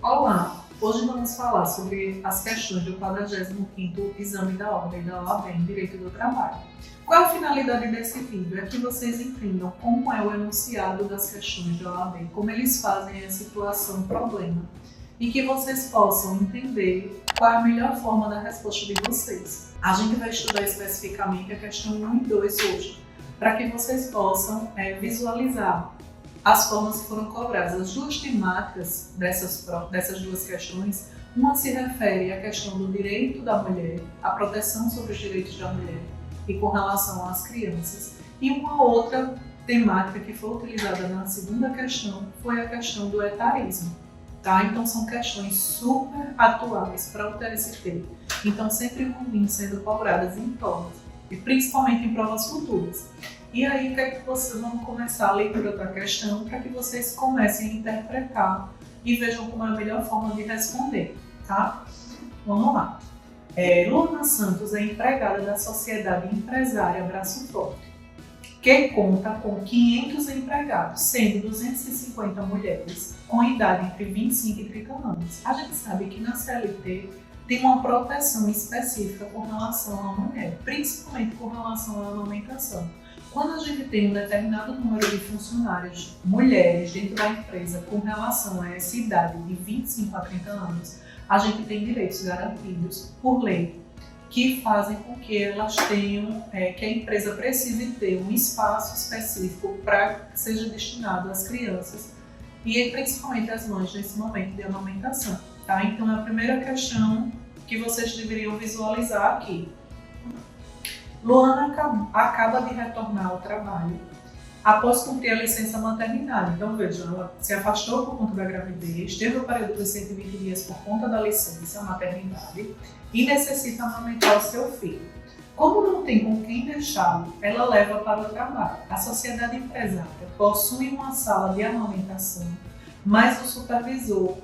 Olá! Hoje vamos falar sobre as questões do 45º Exame da Ordem da OAB em Direito do Trabalho. Qual é a finalidade desse vídeo? É que vocês entendam como é o enunciado das questões da OAB, como eles fazem a situação problema, e que vocês possam entender qual é a melhor forma da resposta de vocês. A gente vai estudar especificamente a questão 1 e 2 hoje, para que vocês possam visualizar as formas que foram cobradas. As duas temáticas dessas duas questões, uma se refere à questão do direito da mulher, a proteção sobre os direitos da mulher e com relação às crianças, e uma outra temática que foi utilizada na segunda questão foi a questão do etarismo. Tá? Então são questões super atuais para o TST, então sempre vão sendo cobradas em provas, e principalmente em provas futuras. E aí, vamos começar a leitura da questão para que vocês comecem a interpretar e vejam como é a melhor forma de responder, tá? Vamos lá. Luana Santos é empregada da Sociedade Empresária Braço Forte, que conta com 500 empregados, sendo 250 mulheres, com idade entre 25 e 30 anos. A gente sabe que na CLT tem uma proteção específica com relação à mulher, principalmente com relação à amamentação. Quando a gente tem um determinado número de funcionários, mulheres, dentro da empresa, com relação a essa idade de 25 a 30 anos, a gente tem direitos garantidos por lei, que fazem com que elas tenham, que a empresa precise ter um espaço específico para que seja destinado às crianças e principalmente às mães nesse momento de amamentação. Tá? Então, a primeira questão que vocês deveriam visualizar aqui. Luana acaba de retornar ao trabalho após cumprir a licença maternidade. Então, veja, ela se afastou por conta da gravidez, teve o período de 120 dias por conta da licença maternidade e necessita amamentar o seu filho. Como não tem com quem deixá-lo, ela leva para o trabalho. A sociedade empresária possui uma sala de amamentação, mas o supervisor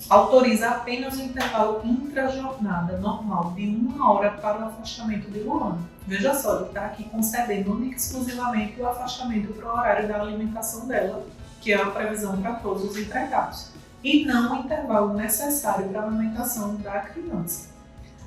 autoriza apenas o intervalo intra-jornada normal de 1 hora para o afastamento de Luana. Veja só, ele está aqui concedendo única e exclusivamente o afastamento para o horário da alimentação dela, que é a previsão para todos os empregados, e não o intervalo necessário para a amamentação da criança.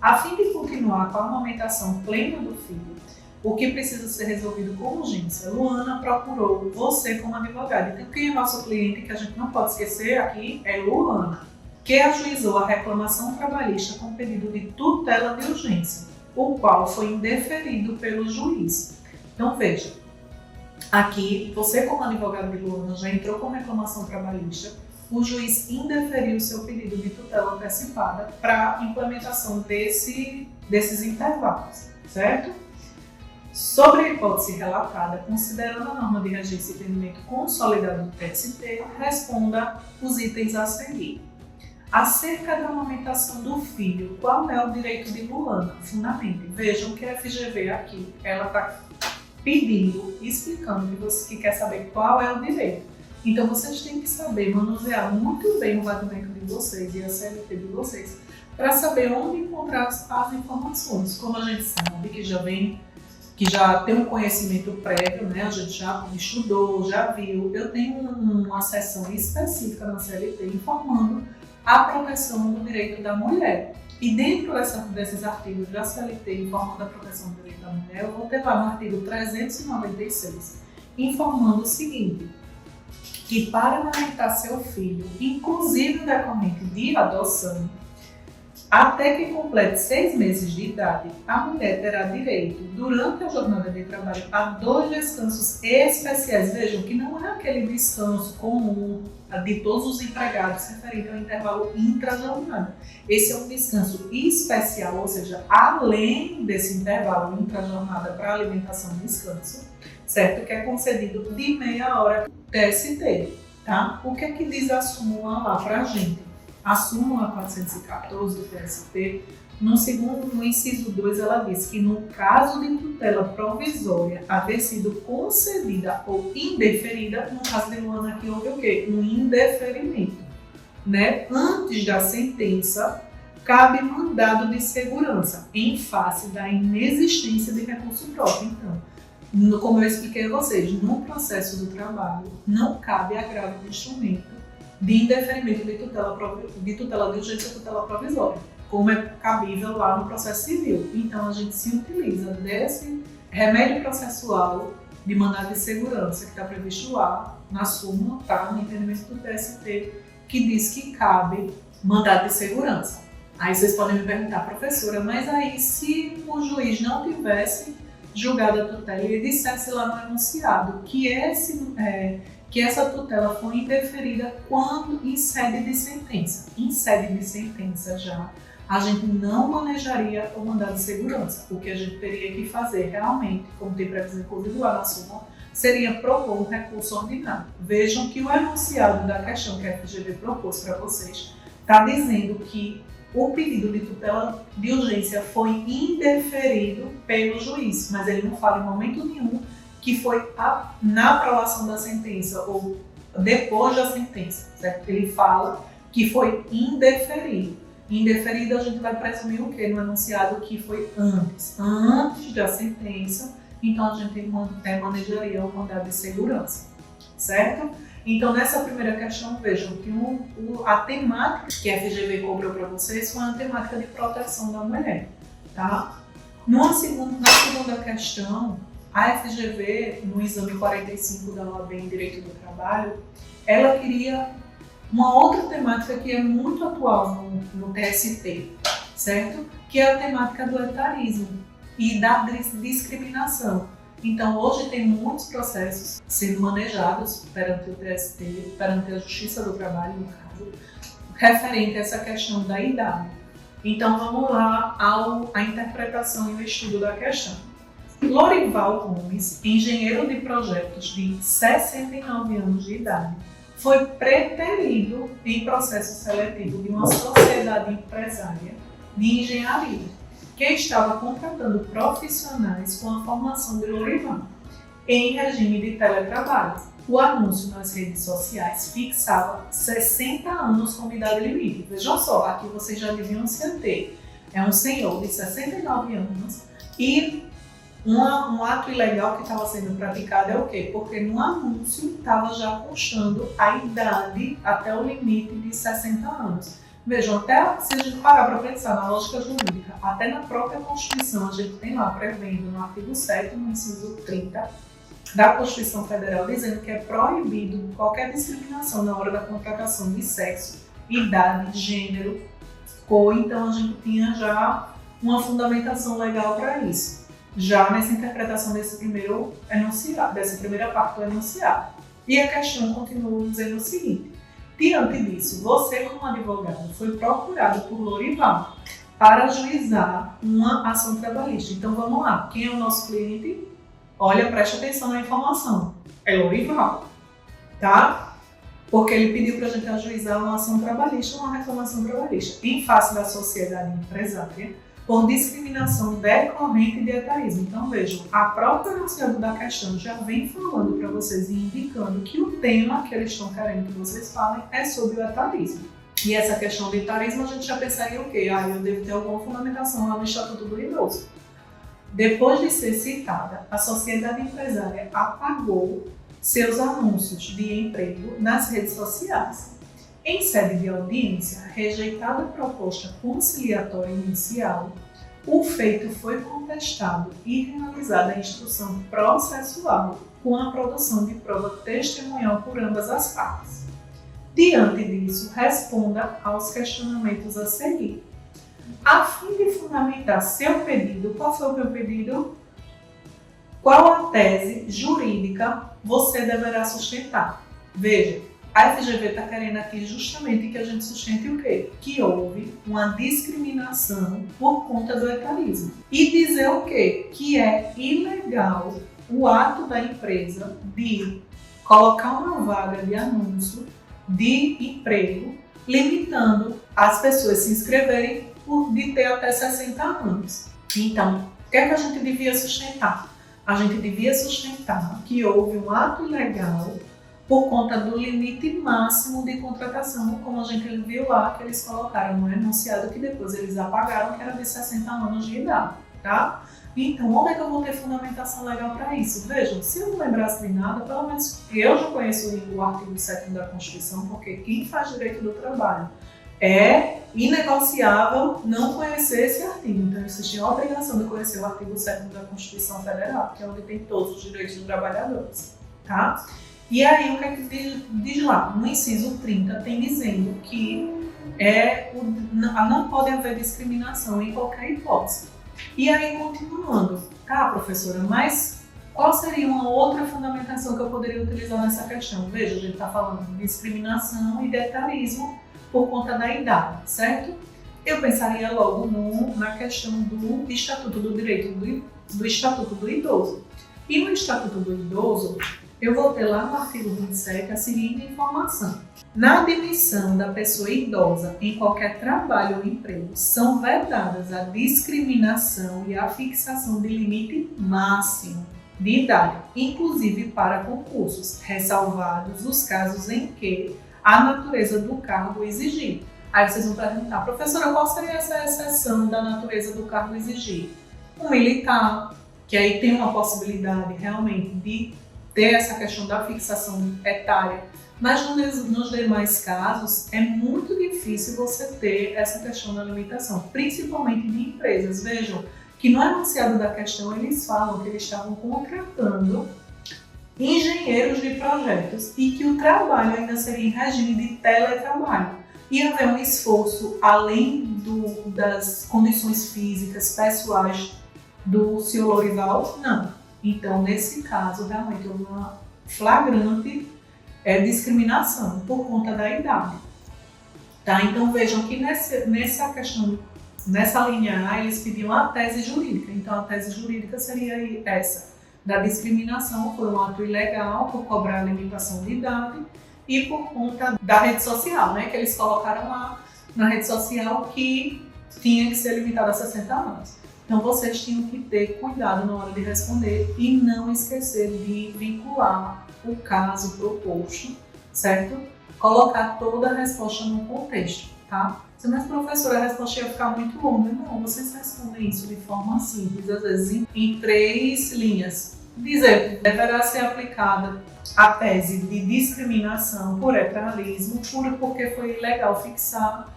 A fim de continuar com a amamentação plena do filho, o que precisa ser resolvido com urgência, Luana procurou você como advogado. Então, quem é nosso cliente, que a gente não pode esquecer aqui, é Luana, que ajuizou a reclamação trabalhista com pedido de tutela de urgência, o qual foi indeferido pelo juiz. Então veja, aqui você como advogado de Luana já entrou com reclamação trabalhista, o juiz indeferiu seu pedido de tutela antecipada para implementação desses intervalos, certo? Sobre a hipótese relatada, considerando a norma de regência e entendimento consolidado do TST, responda os itens a seguir. Acerca da amamentação do filho, qual é o direito de Luana? Fundamente, vejam que a FGV aqui, ela está pedindo, explicando que quer saber qual é o direito. Então vocês têm que saber manusear muito bem o documento de vocês e a CLT de vocês para saber onde encontrar as informações. Como a gente sabe que já tem um conhecimento prévio, né? A gente já estudou, já viu, eu tenho uma seção específica na CLT informando a proteção do direito da mulher. E dentro desses artigos da CLT informando a proteção do direito da mulher, eu vou ter lá no artigo 396, informando o seguinte, que para amamentar seu filho, inclusive decorrente de adoção, até que complete 6 meses de idade, a mulher terá direito, durante a jornada de trabalho, a 2 descansos especiais. Vejam que não é aquele descanso comum de todos os empregados referido ao intervalo intra-jornada. Esse é um descanso especial, ou seja, além desse intervalo intra-jornada para alimentação e descanso, certo? Que é concedido de meia hora TST, tá? O que é que diz a súmula lá para a gente? A súmula 414 do TST, no inciso 2, ela diz que no caso de tutela provisória haver sido concedida ou indeferida, no caso de Luana aqui houve o quê? Um indeferimento, né? Antes da sentença, cabe mandado de segurança em face da inexistência de recurso próprio. Então, como eu expliquei a vocês, no processo do trabalho não cabe agravo de instrumento de indeferimento de tutela de urgência ou tutela provisória, como é cabível lá no processo civil. Então, a gente se utiliza desse remédio processual de mandado de segurança que está previsto lá na súmula, tá? No entendimento do TST, que diz que cabe mandado de segurança. Aí vocês podem me perguntar, professora, mas aí se o juiz não tivesse julgado a tutela e ele dissesse lá no enunciado que essa tutela foi indeferida quando em sede de sentença. Em sede de sentença já, a gente não manejaria o mandado de segurança. O que a gente teria que fazer realmente, como tem previsão inclusive lá na súmula, seria propor um recurso ordinário. Vejam que o enunciado da questão que a FGV propôs para vocês está dizendo que o pedido de tutela de urgência foi indeferido pelo juiz, mas ele não fala em momento nenhum que foi na aprovação da sentença ou depois da sentença, certo? Ele fala que foi indeferido. Indeferido a gente vai presumir o quê? No enunciado que foi antes da sentença, então a gente manejaria o mandado de segurança, certo? Então nessa primeira questão, vejam que a temática que a FGV cobrou para vocês foi uma temática de proteção da mulher, tá? Na segunda questão, a FGV, no exame 45 da OAB em Direito do Trabalho, ela queria uma outra temática que é muito atual no TST, certo? Que é a temática do etarismo e da discriminação. Então, hoje tem muitos processos sendo manejados perante o TST, perante a Justiça do Trabalho, no caso, referente a essa questão da idade. Então, vamos lá à interpretação e ao estudo da questão. Lorival Gomes, engenheiro de projetos de 69 anos de idade, foi preterido em processo seletivo de uma sociedade empresária de engenharia, que estava contratando profissionais com a formação de Lorival, em regime de teletrabalho. O anúncio nas redes sociais fixava 60 anos como idade limite. Vejam só, aqui vocês já deviam se ater. É um senhor de 69 anos e um ato ilegal que estava sendo praticado é o quê? Porque no anúncio estava já constando a idade até o limite de 60 anos. Vejam, até se a gente parar para pensar na lógica jurídica, até na própria Constituição a gente tem lá prevendo no artigo 7º, no inciso 30 da Constituição Federal, dizendo que é proibido qualquer discriminação na hora da contratação de sexo, idade, gênero, cor. Então a gente tinha já uma fundamentação legal para isso, já nessa interpretação desse primeiro enunciado, dessa primeira parte do enunciado. E a questão continua dizendo o seguinte: diante disso, você como advogado foi procurado por Lorival para ajuizar uma ação trabalhista. Então vamos lá, quem é o nosso cliente? Olha, preste atenção na informação, é Lorival, tá? Porque ele pediu para a gente ajuizar uma ação trabalhista, uma reclamação trabalhista, em face da sociedade empresária, por discriminação decorrente de etarismo. Então vejam, a própria enunciado da questão já vem falando para vocês e indicando que o tema que eles estão querendo que vocês falem é sobre o etarismo. E essa questão do etarismo a gente já pensaria o quê? Eu devo ter alguma fundamentação lá no Estatuto do Idoso. Depois de ser citada, a sociedade empresária apagou seus anúncios de emprego nas redes sociais. Em sede de audiência, rejeitada a proposta conciliatória inicial, o feito foi contestado e realizada a instrução processual com a produção de prova testemunhal por ambas as partes. Diante disso, responda aos questionamentos a seguir. A fim de fundamentar seu pedido, qual foi o meu pedido? Qual a tese jurídica você deverá sustentar? Veja, a FGV está querendo aqui justamente que a gente sustente o quê? Que houve uma discriminação por conta do etarismo. E dizer o quê? Que é ilegal o ato da empresa de colocar uma vaga de anúncio de emprego, limitando as pessoas se inscreverem de ter até 60 anos. Então, o que é que a gente devia sustentar? A gente devia sustentar que houve um ato ilegal por conta do limite máximo de contratação, como a gente viu lá, que eles colocaram no enunciado que depois eles apagaram, que era de 60 anos de idade, tá? Então, onde é que eu vou ter fundamentação legal para isso? Vejam, se eu não lembrasse de nada, pelo menos eu já conheço o artigo 7º da Constituição, porque quem faz direito do trabalho é inegociável não conhecer esse artigo. Então, existe a obrigação de conhecer o artigo 7º da Constituição Federal, que é onde tem todos os direitos dos trabalhadores, tá? E aí, o que é que diz lá? No inciso 30 tem dizendo que não pode haver discriminação em qualquer hipótese. E aí, continuando, tá, professora, mas qual seria uma outra fundamentação que eu poderia utilizar nessa questão? Veja, a gente está falando de discriminação e de etarismo por conta da idade, certo? Eu pensaria logo na questão do Estatuto do Direito do Estatuto do Idoso. E no Estatuto do Idoso, eu vou ter lá no artigo 27 a seguinte informação. Na admissão da pessoa idosa em qualquer trabalho ou emprego, são vedadas a discriminação e a fixação de limite máximo de idade, inclusive para concursos, ressalvados os casos em que a natureza do cargo exigir. Aí vocês vão perguntar, professora, qual seria essa exceção da natureza do cargo exigir? Um militar, que aí tem uma possibilidade realmente de ter essa questão da fixação etária, mas nos demais casos é muito difícil você ter essa questão da limitação, principalmente de empresas. Vejam que no enunciado da questão eles falam que eles estavam contratando engenheiros de projetos e que o trabalho ainda seria em regime de teletrabalho. Ia haver um esforço além das condições físicas, pessoais do senhor Lorival? Não. Então, nesse caso, realmente houve uma flagrante discriminação por conta da idade. Tá? Então, vejam que nessa questão, nessa linha A, eles pediam a tese jurídica. Então, a tese jurídica seria essa, da discriminação por um ato ilegal, por cobrar a limitação de idade e por conta da rede social, né? Que eles colocaram lá na rede social que tinha que ser limitada a 60 anos. Então, vocês tinham que ter cuidado na hora de responder e não esquecer de vincular o caso proposto, certo? Colocar toda a resposta no contexto, tá? Mas, professora, a resposta ia ficar muito longa. Não, vocês respondem isso de forma simples, às vezes em 3 linhas. Dizer, deverá ser aplicada a tese de discriminação por etarismo, porque foi ilegal fixar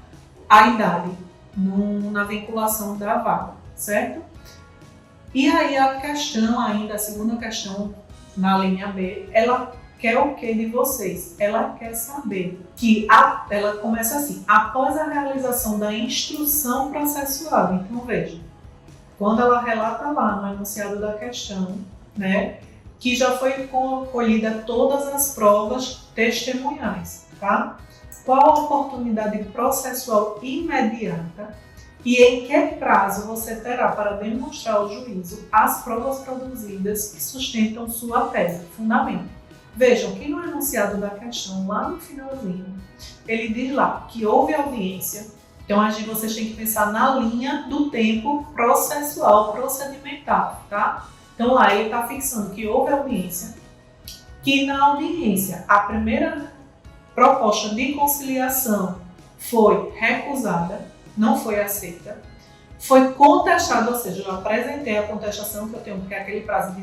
a idade na vinculação da vaga, certo? E aí a questão ainda, a segunda questão na linha B, ela quer o que de vocês? Ela quer saber que ela começa assim, após a realização da instrução processual. Então veja, quando ela relata lá no enunciado da questão, né, que já foi colhida todas as provas testemunhais, tá? Qual a oportunidade processual imediata e em que prazo você terá para demonstrar ao juízo as provas produzidas que sustentam sua tese, fundamento. Vejam que no enunciado da questão, lá no finalzinho, ele diz lá que houve audiência. Então, vocês têm que pensar na linha do tempo processual, procedimental, tá? Então, lá ele está fixando que houve audiência, que na audiência a primeira proposta de conciliação foi recusada, não foi aceita, foi contestada, ou seja, eu apresentei a contestação que eu tenho, porque é aquele prazo de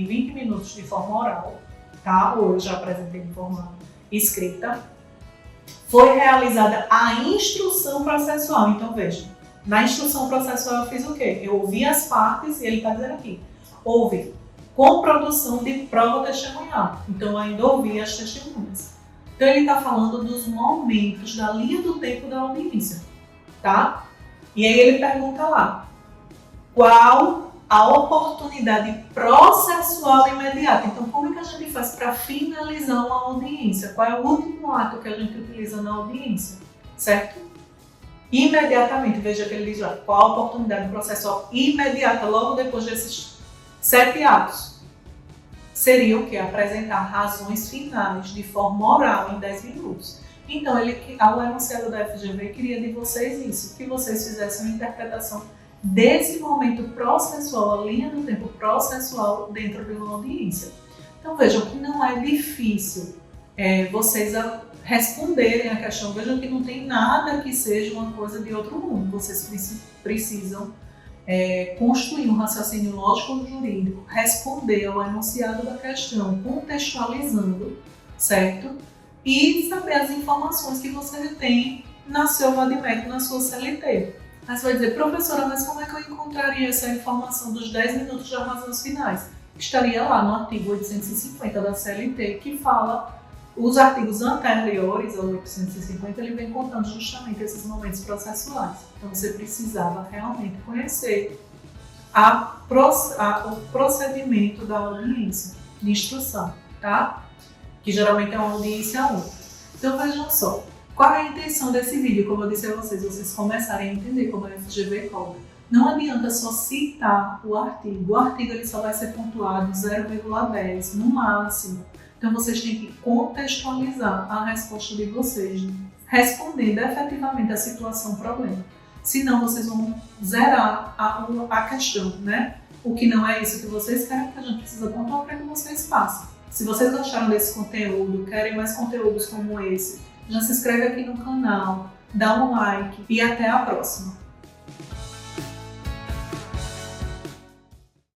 20 minutos de forma oral, tá? Ou eu já apresentei de forma escrita. Foi realizada a instrução processual. Então, veja, na instrução processual eu fiz o quê? Eu ouvi as partes e ele está dizendo aqui. Houve comprodução de prova testemunhal. Então, eu ainda ouvi as testemunhas. Então, ele está falando dos momentos da linha do tempo da audiência, tá? E aí ele pergunta lá, qual a oportunidade processual imediata? Então, como é que a gente faz para finalizar uma audiência? Qual é o último ato que a gente utiliza na audiência, certo? Imediatamente, veja que ele diz lá, qual a oportunidade processual imediata, logo depois desses 7 atos? Seria o que? Apresentar razões finais de forma oral em 10 minutos. Então, o enunciado da FGV queria de vocês isso, que vocês fizessem uma interpretação desse momento processual, a linha do tempo processual dentro de uma audiência. Então, vejam que não é difícil vocês responderem a questão. Vejam que não tem nada que seja uma coisa de outro mundo. Vocês precisam construir um raciocínio lógico-jurídico, responder ao enunciado da questão, contextualizando, certo? E saber as informações que você tem na seu vademecum, na sua CLT. Aí você vai dizer, professora, mas como é que eu encontraria essa informação dos 10 minutos de razões finais? Estaria lá no artigo 850 da CLT, que fala os artigos anteriores ao 850, ele vem contando justamente esses momentos processuais. Então você precisava realmente conhecer o procedimento da audiência de instrução, tá? Que geralmente é uma audiência única. Então vejam só, qual é a intenção desse vídeo? Como eu disse a vocês começarem a entender como a FGV cobra. Não adianta só citar o artigo ele só vai ser pontuado 0,10 no máximo. Então vocês têm que contextualizar a resposta de vocês, respondendo efetivamente a situação problema. Senão vocês vão zerar a questão, né? O que não é isso que vocês querem, que a gente precisa pontuar para que vocês passem. Se vocês gostaram desse conteúdo, querem mais conteúdos como esse, já se inscreve aqui no canal, dá um like e até a próxima!